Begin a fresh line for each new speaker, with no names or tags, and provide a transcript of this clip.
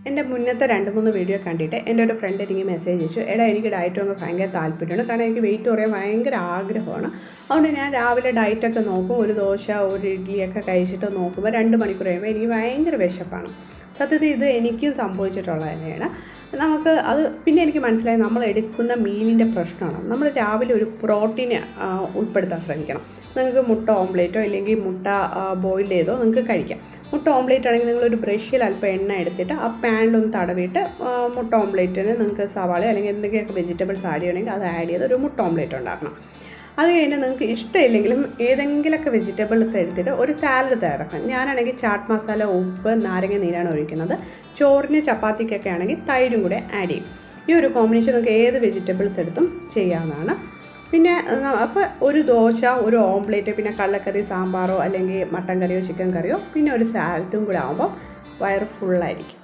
എൻ്റെ മുന്നത്തെ 2-3 വീഡിയോ കണ്ടിട്ട് എൻ്റെ ഒരു ഫ്രണ്ട് എനിക്ക് മെസ്സേജ് അയച്ചു, എടാ എനിക്ക് ഡയറ്റ് ഒക്കെ ഭയങ്കര താല്പര്യമാണ്, കാരണം എനിക്ക് വെയിറ്റ് കുറയാൻ ഭയങ്കര ആഗ്രഹമാണ്. അതുകൊണ്ട് ഞാൻ രാവിലെ ഡയറ്റൊക്കെ നോക്കും, ഒരു ദോശ ഒരു ഇഡ്ഡലിയൊക്കെ കഴിച്ചിട്ട് നോക്കുമ്പോൾ 2 മണിക്കൂർ കഴിയുമ്പോൾ എനിക്ക് ഭയങ്കര വിശപ്പാണ്. സത്യത്തിൽ ഇത് എനിക്കും സംഭവിച്ചിട്ടുള്ളത് തന്നെയാണ്. നമുക്ക് അത് പിന്നെ എനിക്ക് മനസ്സിലായി, നമ്മൾ എടുക്കുന്ന മീലിൻ്റെ പ്രശ്നമാണ്. നമ്മൾ രാവിലെ ഒരു പ്രോട്ടീൻ ഉൾപ്പെടുത്താൻ ശ്രമിക്കണം. നിങ്ങൾക്ക് മുട്ട ഓംലേറ്റോ ഇല്ലെങ്കിൽ മുട്ട ബോയിൽ ചെയ്തോ നിങ്ങൾക്ക് കഴിക്കാം. മുട്ട ഓംലേറ്റ് ആണെങ്കിൽ നിങ്ങളൊരു ബ്രഷിൽ അല്പം എണ്ണ എടുത്തിട്ട് ആ പാനിലൊന്ന് തടവിയിട്ട് മുട്ട ഓംലേറ്റിന് നിങ്ങൾക്ക് സവാള അല്ലെങ്കിൽ എന്തെങ്കിലുമൊക്കെ വെജിറ്റബിൾസ് ആഡ് ചെയ്യണമെങ്കിൽ അത് ആഡ് ചെയ്ത് ഒരു മുട്ട ഓംലേറ്റ് ഉണ്ടാക്കണം. അത് കഴിഞ്ഞ് നിങ്ങൾക്ക് ഇഷ്ടമില്ലെങ്കിലും ഏതെങ്കിലുമൊക്കെ വെജിറ്റബിൾസ് എടുത്തിട്ട് ഒരു സാലഡ് തയ്യാറാക്കാം. ഞാനാണെങ്കിൽ ചാട്ട് മസാല, ഉപ്പ്, നാരങ്ങ നീരാണ് ഒഴിക്കുന്നത്. ചോറിന് ചപ്പാത്തിക്കൊക്കെ ആണെങ്കിൽ തൈരും കൂടെ ആഡ് ചെയ്യും. ഈ ഒരു കോമ്പിനേഷൻ നിങ്ങൾക്ക് ഏത് വെജിറ്റബിൾസ് എടുത്തും ചെയ്യാവുന്നതാണ്. പിന്നെ അപ്പോൾ ഒരു ദോശ, ഒരു ഓംപ്ലേറ്റ്, പിന്നെ കടലക്കറി, സാമ്പാറോ അല്ലെങ്കിൽ മട്ടൻ കറിയോ ചിക്കൻ കറിയോ, പിന്നെ ഒരു സാലഡും കൂടെ ആകുമ്പോൾ വയറ് ഫുള്ളായിരിക്കും.